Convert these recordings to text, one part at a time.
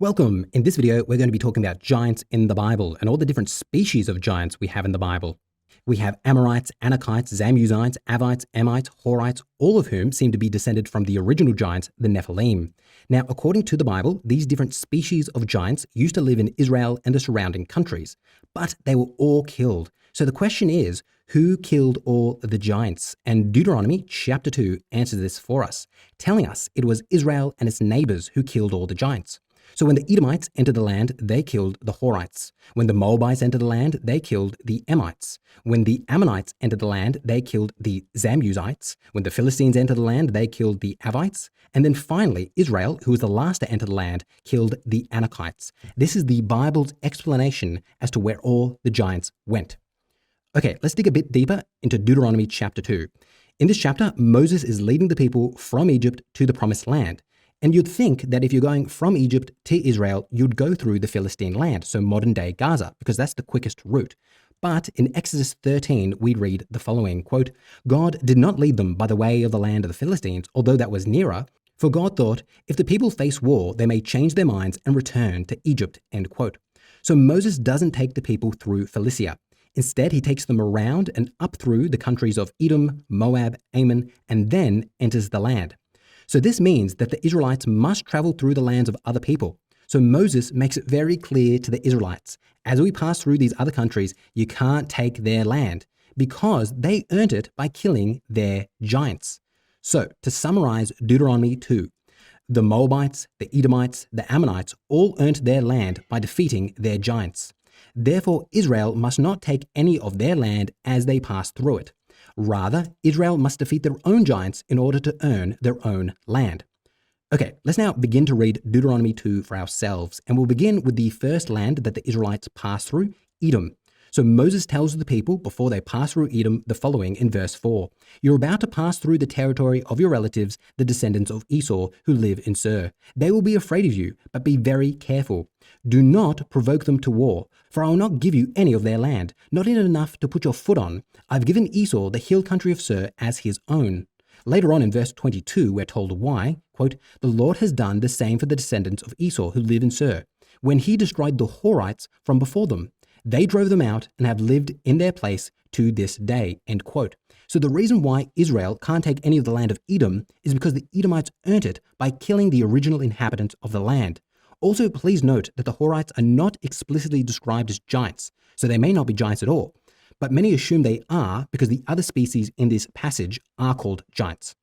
Welcome. In this video, we're going to be talking about giants in the Bible and all the different species of giants we have in the Bible. We have Amorites, Anakites, Zamzummites, Avvites, Emites, Horites, all of whom seem to be descended from the original giants, the Nephilim. Now, according to the Bible, these different species of giants used to live in Israel and the surrounding countries, but they were all killed. So the question is, who killed all the giants? And Deuteronomy chapter 2 answers this for us, telling us it was Israel and its neighbors who killed all the giants. So when the Edomites entered the land, they killed the Horites. When the Moabites entered the land, they killed the Emites. When the Ammonites entered the land, they killed the Zamzummites. When the Philistines entered the land, they killed the Avvites. And then finally, Israel, who was the last to enter the land, killed the Anakites. This is the Bible's explanation as to where all the giants went. Okay, let's dig a bit deeper into Deuteronomy chapter 2. In this chapter, Moses is leading the people from Egypt to the promised land. And you'd think that if you're going from Egypt to Israel, you'd go through the Philistine land, so modern-day Gaza, because that's the quickest route. But in Exodus 13, we read the following, quote, "God did not lead them by the way of the land of the Philistines, although that was nearer, for God thought, if the people face war, they may change their minds and return to Egypt," end quote. So Moses doesn't take the people through Philistia. Instead, he takes them around and up through the countries of Edom, Moab, Ammon, and then enters the land. So this means that the Israelites must travel through the lands of other people. So Moses makes it very clear to the Israelites, as we pass through these other countries, you can't take their land because they earned it by killing their giants. So to summarize Deuteronomy 2, the Moabites, the Edomites, the Ammonites all earned their land by defeating their giants. Therefore, Israel must not take any of their land as they pass through it. Rather, Israel must defeat their own giants in order to earn their own land. Okay, let's now begin to read Deuteronomy 2 for ourselves, and we'll begin with the first land that the Israelites pass through, Edom. So Moses tells the people before they pass through Edom the following in verse 4. "You're about to pass through the territory of your relatives, the descendants of Esau, who live in Seir. They will be afraid of you, but be very careful. Do not provoke them to war, for I will not give you any of their land, not even enough to put your foot on. I've given Esau the hill country of Seir as his own." Later on in verse 22, we're told why, quote, "The Lord has done the same for the descendants of Esau who live in Seir, when he destroyed the Horites from before them. They drove them out and have lived in their place to this day," end quote. So the reason why Israel can't take any of the land of Edom is because the Edomites earned it by killing the original inhabitants of the land. Also, please note that the Horites are not explicitly described as giants, so they may not be giants at all. But many assume they are because the other species in this passage are called giants.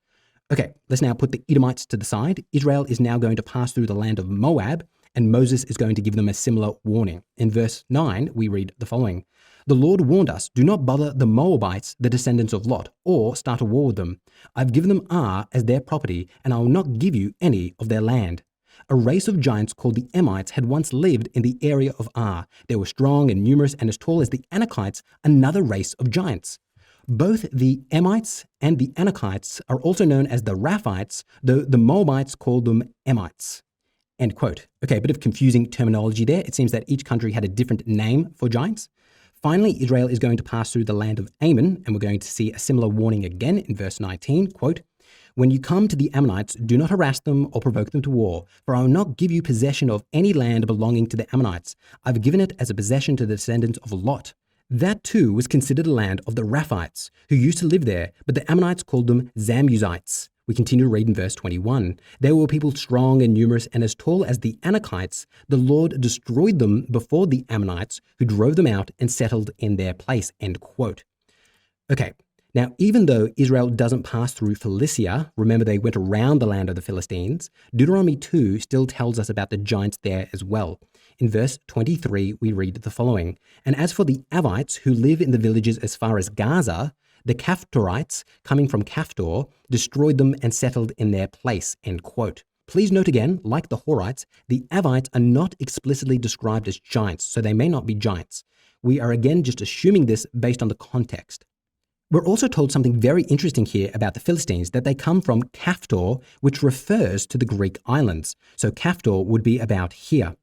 Okay, let's now put the Edomites to the side. Israel is now going to pass through the land of Moab, and Moses is going to give them a similar warning. In verse 9, we read the following. "The Lord warned us, do not bother the Moabites, the descendants of Lot, or start a war with them. I've given them Ar as their property, and I will not give you any of their land." A race of giants called the Emites had once lived in the area of Ar. They were strong and numerous and as tall as the Anakites, another race of giants. Both the Emites and the Anakites are also known as the Raphites, though the Moabites called them Emites. End quote. Okay, a bit of confusing terminology there. It seems that each country had a different name for giants. Finally, Israel is going to pass through the land of Ammon, and we're going to see a similar warning again in verse 19, quote, "When you come to the Ammonites, do not harass them or provoke them to war, for I will not give you possession of any land belonging to the Ammonites. I've given it as a possession to the descendants of Lot." That too was considered a land of the Raphites, who used to live there, but the Ammonites called them Zamzummites. We continue to read in verse 21. "They were people strong and numerous and as tall as the Anakites. The Lord destroyed them before the Ammonites, who drove them out and settled in their place," end quote. Okay. Now, even though Israel doesn't pass through Philistia, remember they went around the land of the Philistines, Deuteronomy 2 still tells us about the giants there as well. In verse 23, we read the following, "And as for the Avvites who live in the villages as far as Gaza, the Horites, coming from Caphtor, destroyed them and settled in their place," end quote. Please note again, like the Horites, the Avvites are not explicitly described as giants, so they may not be giants. We are again just assuming this based on the context. We're also told something very interesting here about the Philistines, that they come from Caphtor, which refers to the Greek islands. So Caphtor would be about here.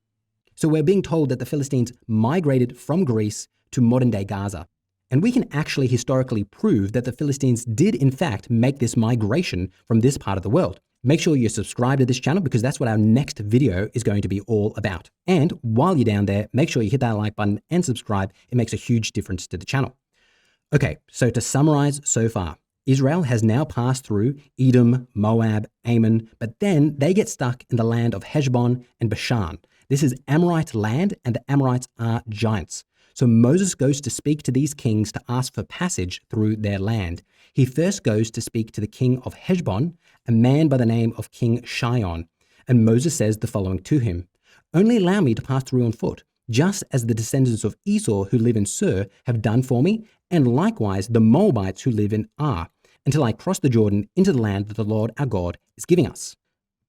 So we're being told that the Philistines migrated from Greece to modern-day Gaza. And we can actually historically prove that the Philistines did in fact make this migration from this part of the world. Make sure you subscribe to this channel because that's what our next video is going to be all about. And while you're down there, make sure you hit that like button and subscribe. It makes a huge difference to the channel. Okay, so to summarize so far, Israel has now passed through Edom, Moab, Ammon, but then they get stuck in the land of Heshbon and Bashan. This is Amorite land, and the Amorites are giants. So Moses goes to speak to these kings to ask for passage through their land. He first goes to speak to the king of Heshbon, a man by the name of King Shion. And Moses says the following to him: "Only allow me to pass through on foot, just as the descendants of Esau who live in Seir have done for me, and likewise the Moabites who live in Ar, until I cross the Jordan into the land that the Lord our God is giving us."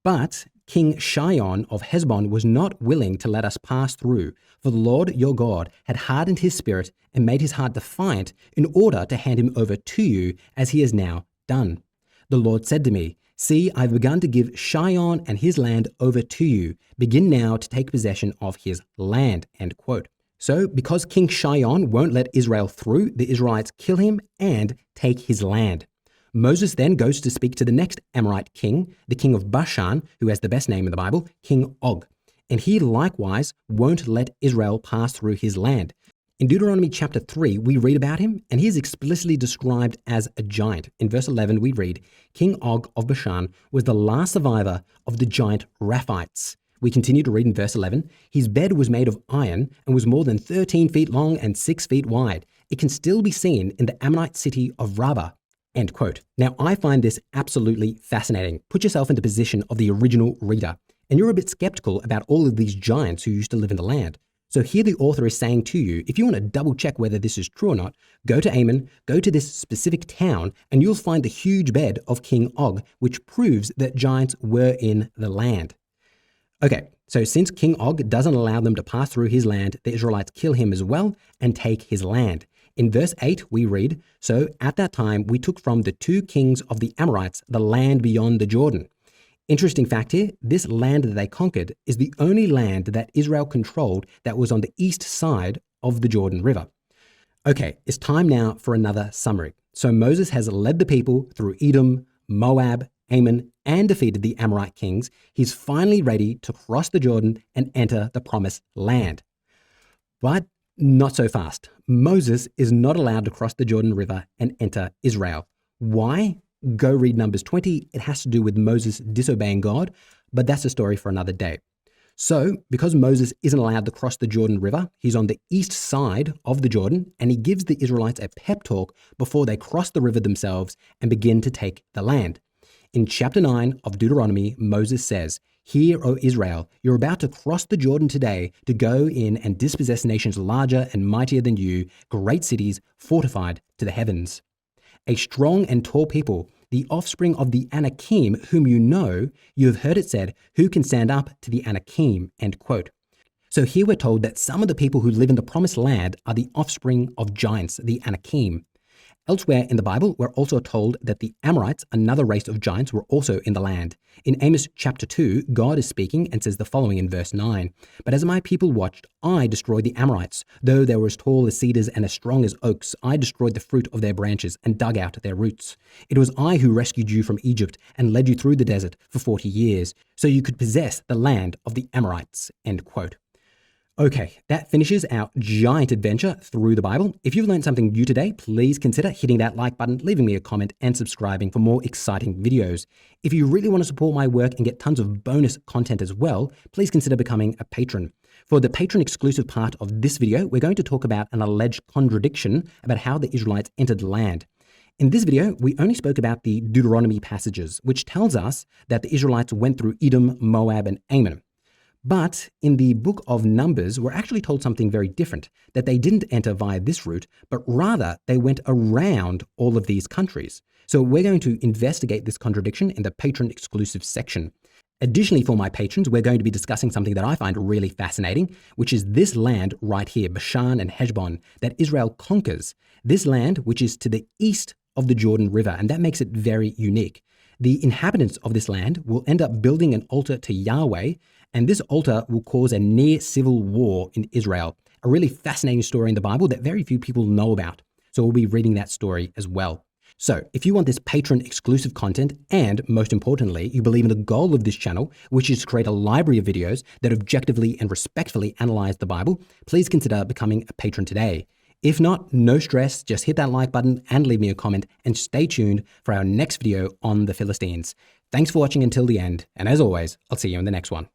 But King Shion of Heshbon was not willing to let us pass through, for the Lord your God had hardened his spirit and made his heart defiant in order to hand him over to you, as he has now done. The Lord said to me, "See, I've begun to give Shion and his land over to you. Begin now to take possession of his land." End quote. So, because King Shion won't let Israel through, the Israelites kill him and take his land. Moses then goes to speak to the next Amorite king, the king of Bashan, who has the best name in the Bible, King Og. And he likewise won't let Israel pass through his land. In Deuteronomy chapter 3, we read about him, and he is explicitly described as a giant. In verse 11, we read, "King Og of Bashan was the last survivor of the giant Avvites." We continue to read in verse 11, "His bed was made of iron and was more than 13 feet long and 6 feet wide. It can still be seen in the Ammonite city of Rabbah." End quote. Now, I find this absolutely fascinating. Put yourself in the position of the original reader, and you're a bit skeptical about all of these giants who used to live in the land. So here the author is saying to you, if you want to double check whether this is true or not, go to Ammon, go to this specific town, and you'll find the huge bed of King Og, which proves that giants were in the land. Okay, so since King Og doesn't allow them to pass through his land, the Israelites kill him as well and take his land. In verse 8, we read, "So at that time we took from the 2 kings of the Amorites the land beyond the Jordan." Interesting fact here, this land that they conquered is the only land that Israel controlled that was on the east side of the Jordan River. Okay, it's time now for another summary. So Moses has led the people through Edom, Moab, Ammon, and defeated the Amorite kings. He's finally ready to cross the Jordan and enter the promised land. But not so fast. Moses is not allowed to cross the Jordan River and enter Israel. Why? Go read Numbers 20. It has to do with Moses disobeying God, but that's a story for another day. So, because Moses isn't allowed to cross the Jordan River, he's on the east side of the Jordan, and he gives the Israelites a pep talk before they cross the river themselves and begin to take the land. In chapter 9 of Deuteronomy, Moses says, "Hear, O Israel, you're about to cross the Jordan today to go in and dispossess nations larger and mightier than you, great cities fortified to the heavens. A strong and tall people, the offspring of the Anakim, whom you know, you have heard it said, who can stand up to the Anakim?" End quote. So here we're told that some of the people who live in the promised land are the offspring of giants, the Anakim. Elsewhere in the Bible, we're also told that the Amorites, another race of giants, were also in the land. In Amos chapter 2, God is speaking and says the following in verse 9, "But as my people watched, I destroyed the Amorites. Though they were as tall as cedars and as strong as oaks, I destroyed the fruit of their branches and dug out their roots. It was I who rescued you from Egypt and led you through the desert for 40 years, so you could possess the land of the Amorites." End quote. Okay, that finishes our giant adventure through the Bible. If you've learned something new today, please consider hitting that like button, leaving me a comment, and subscribing for more exciting videos. If you really want to support my work and get tons of bonus content as well, please consider becoming a patron. For the patron exclusive part of this video, we're going to talk about an alleged contradiction about how the Israelites entered the land. In this video, we only spoke about the Deuteronomy passages, which tells us that the Israelites went through Edom, Moab, and Ammon. But in the book of Numbers, we're actually told something very different, that they didn't enter via this route, but rather they went around all of these countries. So we're going to investigate this contradiction in the patron exclusive section. Additionally, for my patrons, we're going to be discussing something that I find really fascinating, which is this land right here, Bashan and Heshbon, that Israel conquers. This land, which is to the east of the Jordan River, and that makes it very unique. The inhabitants of this land will end up building an altar to Yahweh, and this altar will cause a near civil war in Israel. A really fascinating story in the Bible that very few people know about. So we'll be reading that story as well. So, if you want this patron exclusive content and, most importantly, you believe in the goal of this channel, which is to create a library of videos that objectively and respectfully analyze the Bible, please consider becoming a patron today. If not, no stress, just hit that like button and leave me a comment, and stay tuned for our next video on the Philistines. Thanks for watching until the end, and as always, I'll see you in the next one.